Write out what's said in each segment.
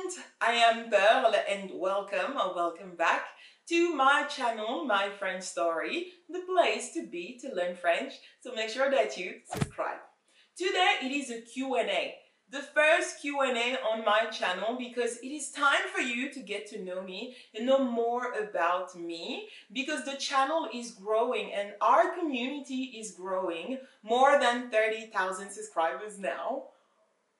everyone, I am Pearl and welcome or welcome back to my channel, My French Story, the place to be to learn French, so make sure that you subscribe. Today it is a Q&A, the first Q&A on my channel because it is time for you to get to know me and know more about me because the channel is growing and our community is growing, more than 30,000 subscribers now.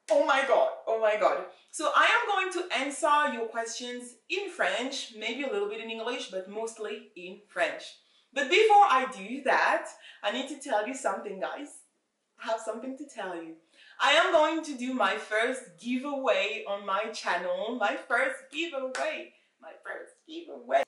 Oh my god, oh my god. So I am going to answer your questions in French, maybe a little bit in English, but mostly in French. But before I do that, I need to tell you something, guys. I have something to tell you. I am going to do my first giveaway on my channel. My first giveaway.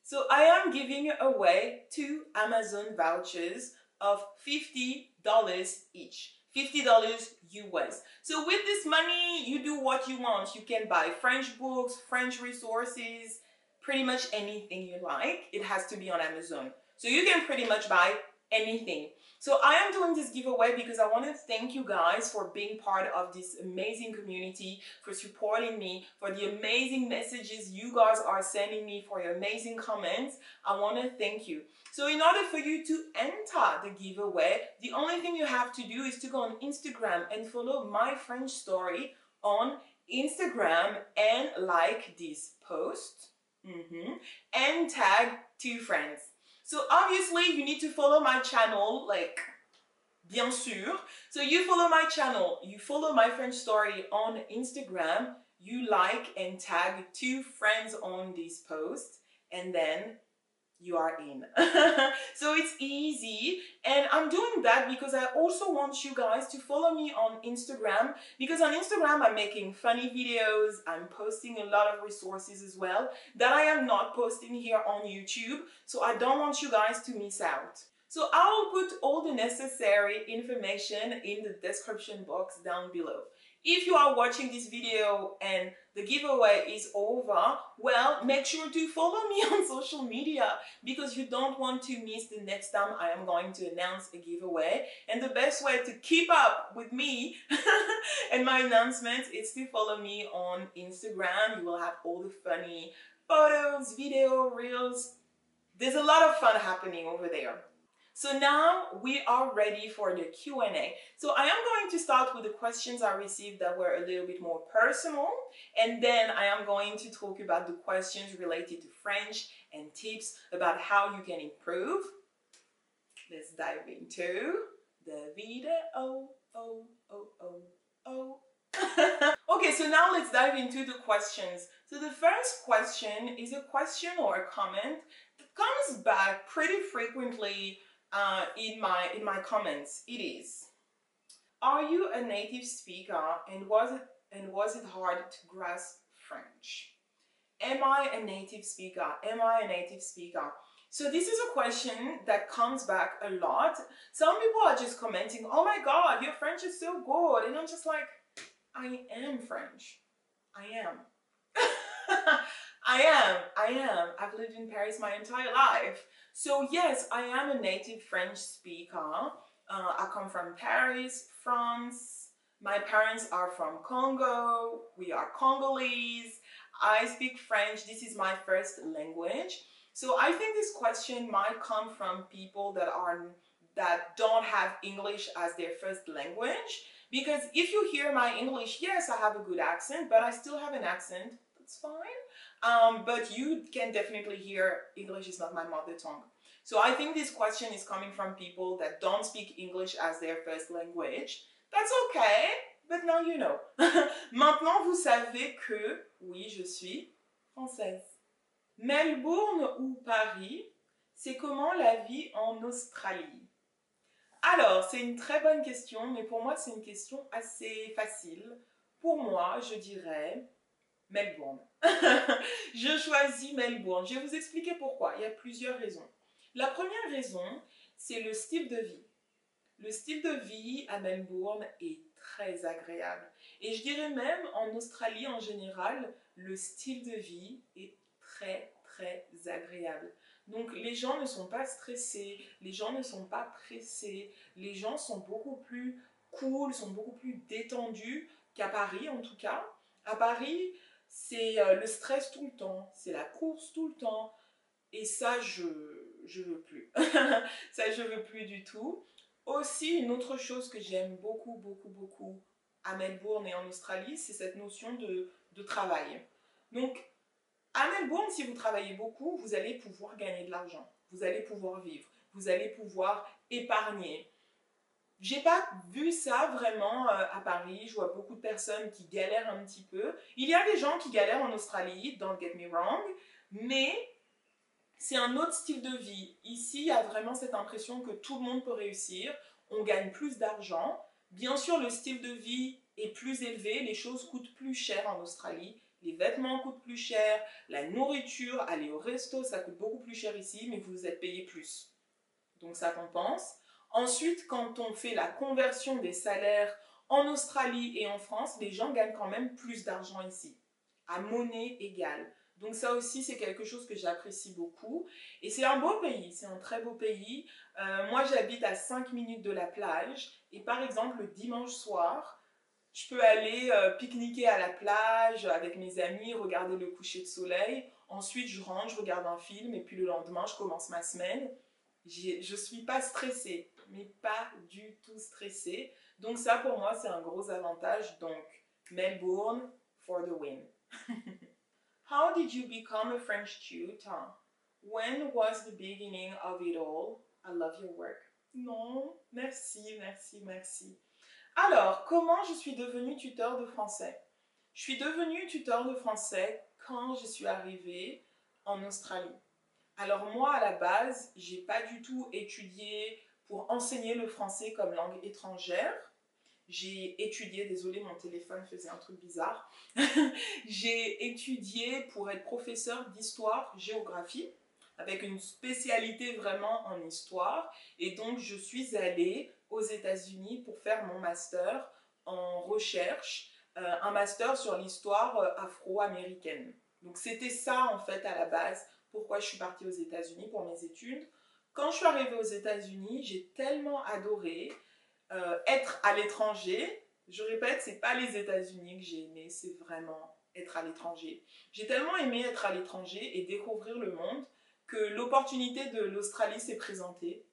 So I am giving away 2 Amazon vouchers of $50 each. $50 US. So with this money, you do what you want. You can buy French books, French resources, pretty much anything you like. It has to be on Amazon. So you can pretty much buy anything. So I am doing this giveaway because I want to thank you guys for being part of this amazing community, for supporting me, for the amazing messages you guys are sending me, for your amazing comments. I want to thank you. So in order for you to enter the giveaway, the only thing you have to do is to go on Instagram and follow My French Story on Instagram and like this post and tag 2 friends. So obviously you need to follow my channel, like, bien sûr. So you follow my channel, you follow My French Story on Instagram, you like and tag 2 friends on this post, and then you are in. So it's easy, and I'm doing that because I also want you guys to follow me on Instagram, because on Instagram I'm making funny videos, I'm posting a lot of resources as well that I am not posting here on YouTube, so I don't want you guys to miss out. So I will put all the necessary information in the description box down below. If you are watching this video and the giveaway is over, well, make sure to follow me on social media because you don't want to miss the next time I am going to announce a giveaway. And the best way to keep up with me and my announcements is to follow me on Instagram. You will have all the funny photos, video, reels. There's a lot of fun happening over there. So now we are ready for the Q&A. So I am going to start with the questions I received that were a little bit more personal, and then I am going to talk about the questions related to French and tips about how you can improve. Let's dive into the video. Okay, so now let's dive into the questions. So the first question is a question or a comment that comes back pretty frequently in my comments. It is: are you a native speaker, and was it hard to grasp French? Am I a native speaker? Am I a native speaker? So this is a question that comes back a lot. Some people are just commenting, "Oh my god, your French is so good," and I'm just like, I am French. I am. I am. I've lived in Paris my entire life. So yes, I am a native French speaker. I come from Paris, France. My parents are from Congo. We are Congolese. I speak French. This is my first language. So I think this question might come from people that don't have English as their first language. Because if you hear my English, yes, I have a good accent, but I still have an accent. That's fine. But you can definitely hear English is not my mother tongue. So I think this question is coming from people that don't speak English as their first language. That's okay, but now you know. Maintenant, vous savez que, oui, je suis française. Melbourne ou Paris, c'est comment la vie en Australie? Alors, c'est une très bonne question, mais pour moi, c'est une question assez facile. Pour moi, je dirais Melbourne. Je choisis Melbourne. Je vais vous expliquer pourquoi. Il y a plusieurs raisons. La première raison, c'est le style de vie. Le style de vie à Melbourne est très agréable. Et je dirais même en Australie en général, le style de vie est très, très agréable. Donc les gens ne sont pas stressés, les gens ne sont pas pressés, les gens sont beaucoup plus cool, sont beaucoup plus détendus qu'à Paris en tout cas. À Paris, c'est le stress tout le temps, c'est la course tout le temps. Et ça, je veux plus. Ça, je veux plus du tout. Aussi, une autre chose que j'aime beaucoup, beaucoup, beaucoup à Melbourne et en Australie, c'est cette notion de travail. Donc, à Melbourne, si vous travaillez beaucoup, vous allez pouvoir gagner de l'argent. Vous allez pouvoir vivre. Vous allez pouvoir épargner. J'ai pas vu ça vraiment à Paris. Je vois beaucoup de personnes qui galèrent un petit peu. Il y a des gens qui galèrent en Australie, don't get me wrong, mais c'est un autre style de vie. Ici, il y a vraiment cette impression que tout le monde peut réussir. On gagne plus d'argent. Bien sûr, le style de vie est plus élevé. Les choses coûtent plus cher en Australie. Les vêtements coûtent plus cher. La nourriture, aller au resto, ça coûte beaucoup plus cher ici, mais vous êtes payé plus. Donc ça compense. Ensuite, quand on fait la conversion des salaires en Australie et en France, les gens gagnent quand même plus d'argent ici, à monnaie égale. Donc ça aussi, c'est quelque chose que j'apprécie beaucoup. Et c'est un beau pays, c'est un très beau pays. Moi, j'habite à 5 minutes de la plage. Et par exemple, le dimanche soir, je peux aller pique-niquer à la plage avec mes amis, regarder le coucher de soleil. Ensuite, je rentre, je regarde un film et puis le lendemain, je commence ma semaine. Je ne suis pas stressée, mais pas du tout stressée. Donc ça, pour moi, c'est un gros avantage. Donc, Melbourne for the win. How did you become a French tutor? When was the beginning of it all? I love your work. Non, merci, merci, merci. Alors, comment je suis devenue tuteur de français? Je suis devenue tuteur de français quand je suis arrivée en Australie. Alors moi, à la base, j'ai pas du tout étudié pour enseigner le français comme langue étrangère. J'ai étudié, désolé, mon téléphone faisait un truc bizarre. J'ai étudié pour être professeur d'histoire-géographie avec une spécialité vraiment en histoire. Et donc, je suis allée aux États-Unis pour faire mon master en recherche, un master sur l'histoire afro-américaine. Donc, c'était ça, en fait, à la base, pourquoi je suis partie aux États-Unis pour mes études. Quand je suis arrivée aux États-Unis, j'ai tellement adoré être à l'étranger. Je répète, c'est pas les États-Unis que j'ai aimé, c'est vraiment être à l'étranger. J'ai tellement aimé être à l'étranger et découvrir le monde que l'opportunité de l'Australie s'est présentée.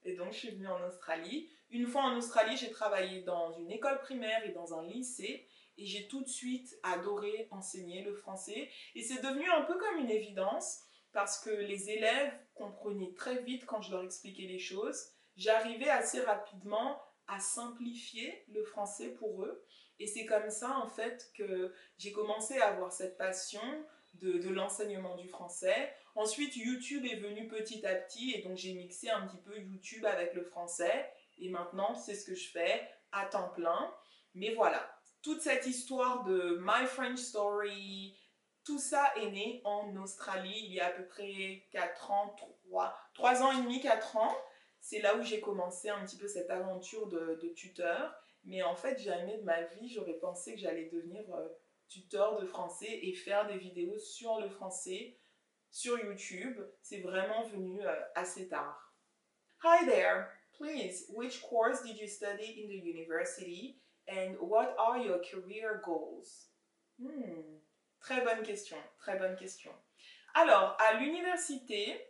Et donc, je suis venue en Australie. Une fois en Australie, j'ai travaillé dans une école primaire et dans un lycée. Et j'ai tout de suite adoré enseigner le français. Et c'est devenu un peu comme une évidence parce que les élèves comprenaient très vite quand je leur expliquais les choses. J'arrivais assez rapidement à simplifier le français pour eux. Et c'est comme ça, en fait, que j'ai commencé à avoir cette passion de l'enseignement du français. Ensuite, YouTube est venu petit à petit et donc j'ai mixé un petit peu YouTube avec le français. Et maintenant, c'est ce que je fais à temps plein. Mais voilà, toute cette histoire de My French Story, tout ça est né en Australie il y a à peu près 4 ans, 3 ans et demi, 4 ans. C'est là où j'ai commencé un petit peu cette aventure de tuteur. Mais en fait, jamais de ma vie, j'aurais pensé que j'allais devenir tuteur de français et faire des vidéos sur le français sur YouTube. C'est vraiment venu assez tard. Hi there! Please, which course did you study in the university and what are your career goals? Très bonne question, très bonne question. Alors, à l'université,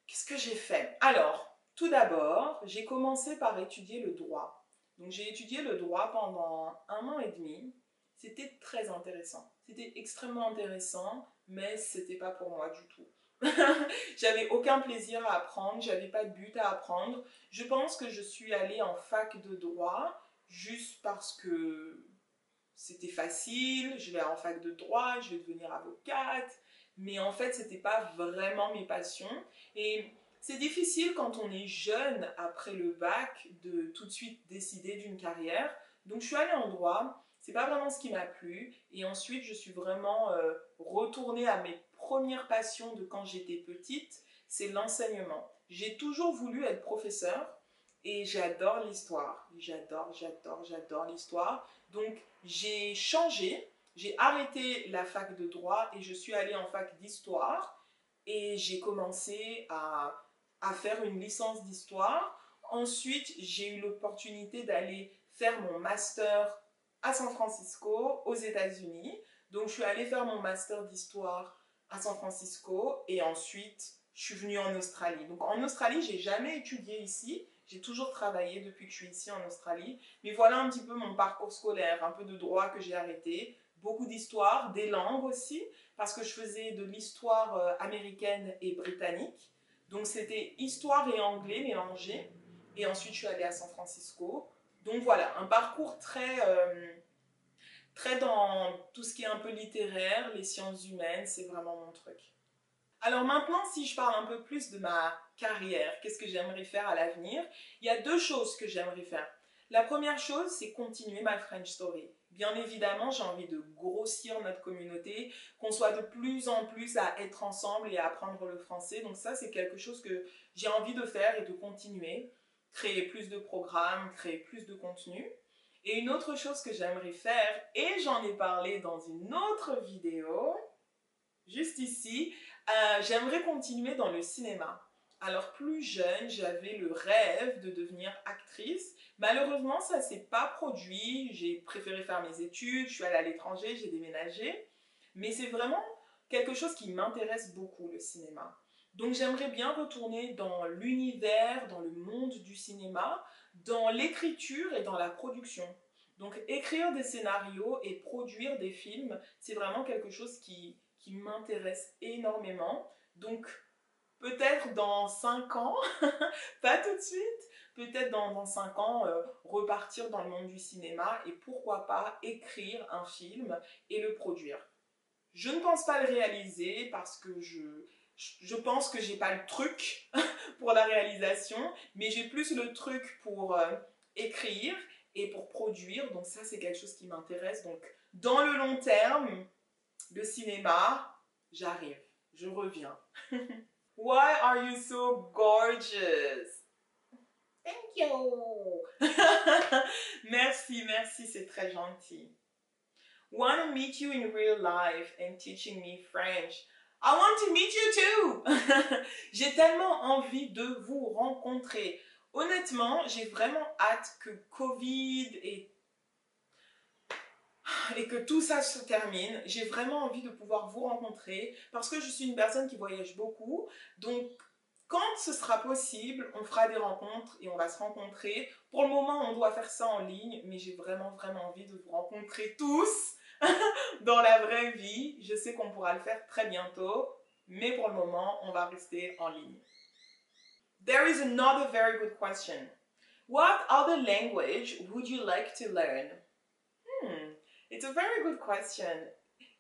qu'est-ce que j'ai fait? Alors, tout d'abord, j'ai commencé par étudier le droit. Donc, j'ai étudié le droit pendant 1 an et demi. C'était très intéressant. C'était extrêmement intéressant, mais c'était pas pour moi du tout. J'avais aucun plaisir à apprendre, j'avais pas de but à apprendre. Je pense que je suis allée en fac de droit juste parce que c'était facile, je vais en fac de droit, je vais devenir avocate, mais en fait, c'était pas vraiment mes passions. Et c'est difficile quand on est jeune après le bac de tout de suite décider d'une carrière. Donc, je suis allée en droit, c'est pas vraiment ce qui m'a plu. Et ensuite, je suis vraiment retournée à mes premières passions de quand j'étais petite, c'est l'enseignement. J'ai toujours voulu être professeur et j'adore l'histoire. J'adore l'histoire. Donc, j'ai changé, j'ai arrêté la fac de droit et je suis allée en fac d'histoire et j'ai commencé à faire une licence d'histoire. Ensuite, j'ai eu l'opportunité d'aller faire mon master à San Francisco, aux États-Unis. Donc je suis allée faire mon master d'histoire à San Francisco et ensuite je suis venue en Australie. Donc en Australie, j'ai jamais étudié ici. J'ai toujours travaillé depuis que je suis ici en Australie. Mais voilà un petit peu mon parcours scolaire, un peu de droit que j'ai arrêté, beaucoup d'histoire, des langues aussi, parce que je faisais de l'histoire américaine et britannique. Donc c'était histoire et anglais mélangés. Et ensuite je suis allée à San Francisco. Donc voilà, un parcours très dans tout ce qui est un peu littéraire, les sciences humaines, c'est vraiment mon truc. Alors maintenant, si je parle un peu plus de ma carrière, qu'est-ce que j'aimerais faire à l'avenir? Il y a deux choses que j'aimerais faire. La première chose, c'est continuer ma French Story. Bien évidemment, j'ai envie de grossir notre communauté, qu'on soit de plus en plus à être ensemble et à apprendre le français. Donc ça, c'est quelque chose que j'ai envie de faire et de continuer. Créer plus de programmes, créer plus de contenu. Et une autre chose que j'aimerais faire, et j'en ai parlé dans une autre vidéo, juste ici, j'aimerais continuer dans le cinéma. Alors plus jeune, j'avais le rêve de devenir actrice. Malheureusement, ça ne s'est pas produit. J'ai préféré faire mes études, je suis allée à l'étranger, j'ai déménagé. Mais c'est vraiment quelque chose qui m'intéresse beaucoup, le cinéma. Donc j'aimerais bien retourner dans l'univers, dans le monde du cinéma, dans l'écriture et dans la production. Donc écrire des scénarios et produire des films, c'est vraiment quelque chose qui m'intéresse énormément. Donc peut-être dans 5 ans, pas tout de suite, peut-être dans 5 ans, repartir dans le monde du cinéma et pourquoi pas écrire un film et le produire. Je ne pense pas le réaliser parce que je pense que j'ai pas le truc pour la réalisation, mais j'ai plus le truc pour écrire et pour produire. Donc ça, c'est quelque chose qui m'intéresse. Donc dans le long terme, le cinéma, j'arrive, je reviens. Why are you so gorgeous? Thank you. Merci, merci, c'est très gentil. Want to meet you in real life and teaching me French. I want to meet you too. J'ai tellement envie de vous rencontrer. Honnêtement, j'ai vraiment hâte que Covid et que tout ça se termine. J'ai vraiment envie de pouvoir vous rencontrer parce que je suis une personne qui voyage beaucoup. Donc, quand ce sera possible, on fera des rencontres et on va se rencontrer. Pour le moment, on doit faire ça en ligne, mais j'ai vraiment envie de vous rencontrer tous dans la vraie vie. Je sais qu'on pourra le faire très bientôt, mais pour le moment, on va rester en ligne. There is another very good question. What other language would you like to learn? It's a very good question.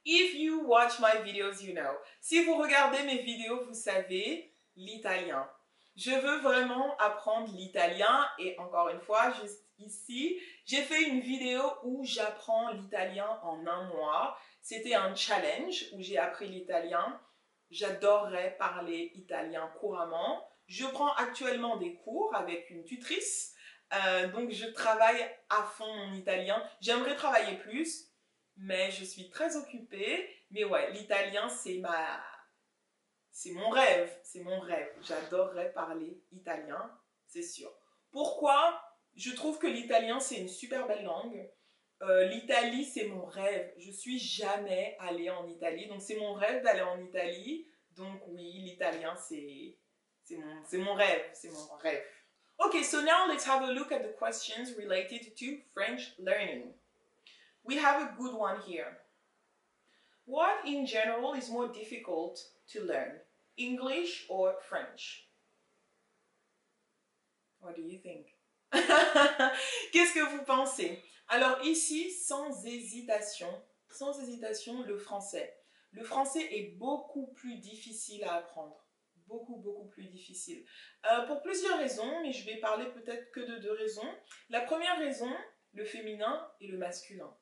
If you watch my videos, you know. Si vous regardez mes vidéos, vous savez, l'italien. Je veux vraiment apprendre l'italien et encore une fois, juste ici, j'ai fait une vidéo où j'apprends l'italien en 1 mois. C'était un challenge où j'ai appris l'italien. J'adorerais parler italien couramment. Je prends actuellement des cours avec une tutrice. Donc je travaille à fond mon italien. J'aimerais travailler plus, mais je suis très occupée. Mais ouais, l'italien c'est mon rêve, c'est mon rêve. J'adorerais parler italien, c'est sûr. Pourquoi? Je trouve que l'italien c'est une super belle langue. L'Italie c'est mon rêve. Je suis jamais allée en Italie, donc c'est mon rêve d'aller en Italie. Donc oui, l'italien c'est mon rêve, c'est mon rêve. Okay, so now let's have a look at the questions related to French learning. We have a good one here. What in general is more difficult to learn, English or French? What do you think? Qu'est-ce que vous pensez? Alors ici, sans hésitation, le français. Le français est beaucoup plus difficile à apprendre. Beaucoup plus difficile. Pour plusieurs raisons, mais je vais parler peut-être que de 2 raisons. La première raison, le féminin et le masculin.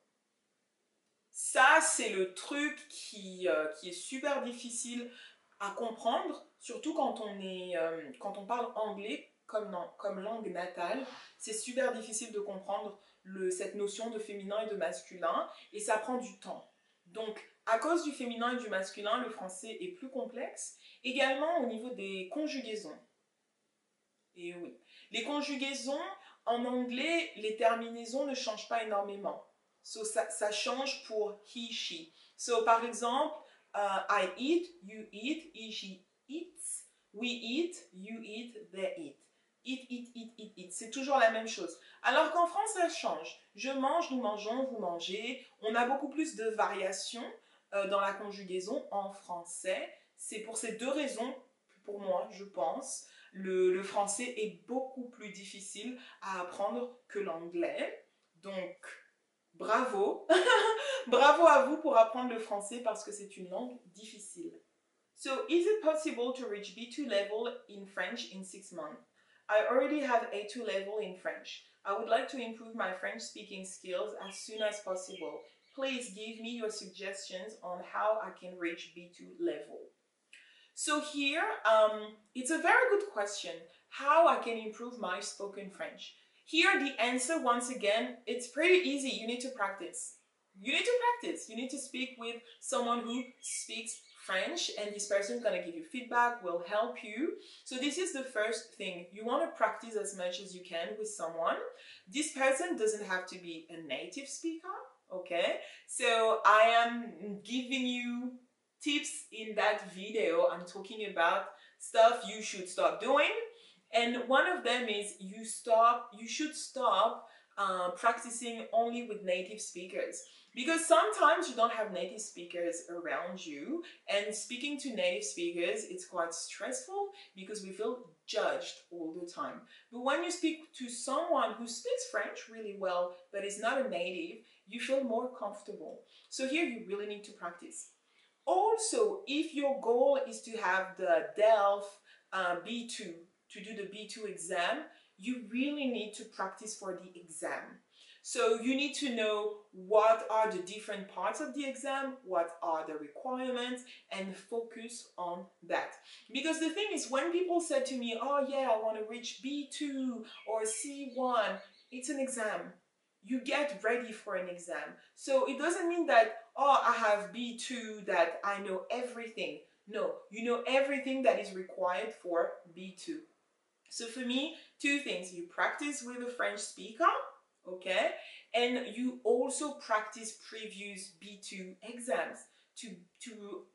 Ça, c'est le truc qui est super difficile à comprendre, surtout quand on parle anglais comme langue natale. C'est super difficile de comprendre cette notion de féminin et de masculin, et ça prend du temps. Donc, à cause du féminin et du masculin, le français est plus complexe. Également au niveau des conjugaisons. Et oui, les conjugaisons, en anglais, les terminaisons ne changent pas énormément. So, ça change pour he, she. So, par exemple, I eat, you eat, he, she eats, we eat, you eat, they eat. Eat, eat, eat, eat, eat. C'est toujours la même chose. Alors qu'en France, ça change. Je mange, nous mangeons, vous mangez. On a beaucoup plus de variations dans la conjugaison en français. C'est pour ces deux raisons, pour moi, je pense, le français est beaucoup plus difficile à apprendre que l'anglais. Donc, bravo. Bravo à vous pour apprendre le français parce que c'est une langue difficile. So, is it possible to reach B2 level in French in 6 months? I already have A2 level in French. I would like to improve my French speaking skills as soon as possible. Please give me your suggestions on how I can reach B2 level. So here, it's a very good question, how I can improve my spoken French. Here, the answer, once again, it's pretty easy. You need to practice. You need to practice. You need to speak with someone who speaks French, and this person is going to give you feedback, will help you. So this is the first thing. You want to practice as much as you can with someone. This person doesn't have to be a native speaker, okay? So I am giving you tips in that video. I'm talking about stuff you should stop doing, and one of them is you should stop practicing only with native speakers, because sometimes you don't have native speakers around you, and speaking to native speakers, it's quite stressful because we feel judged all the time. But when you speak to someone who speaks French really well but is not a native, you feel more comfortable. So here you really need to practice. Also, if your goal is to have the DELF B2, to do the B2 exam, you really need to practice for the exam. So you need to know what are the different parts of the exam, what are the requirements, and focus on that. Because the thing is, when people said to me, oh yeah, I want to reach B2 or C1, it's an exam. You get ready for an exam. So it doesn't mean that, oh, I have B2, that I know everything. No, you know everything that is required for B2. So for me, two things. You practice with a French speaker, okay? And you also practice previous B2 exams to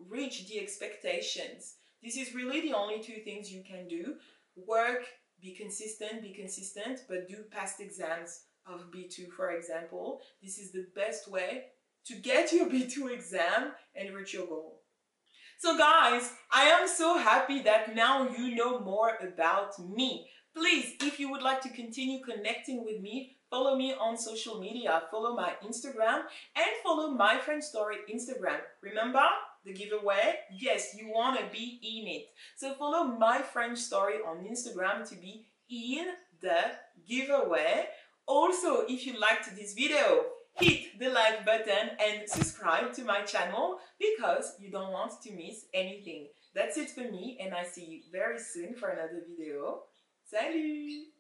reach the expectations. This is really the only two things you can do. Work, be consistent, but do past exams of B2, for example. This is the best way to get your B2 exam and reach your goal. So guys, I am so happy that now you know more about me. Please, if you would like to continue connecting with me, follow me on social media, follow my Instagram, and follow My French Story Instagram. Remember the giveaway? Yes, you want to be in it. So follow My French Story on Instagram to be in the giveaway. Also, if you liked this video, hit the like button and subscribe to my channel because you don't want to miss anything. That's it for me, and I see you very soon for another video. Salut!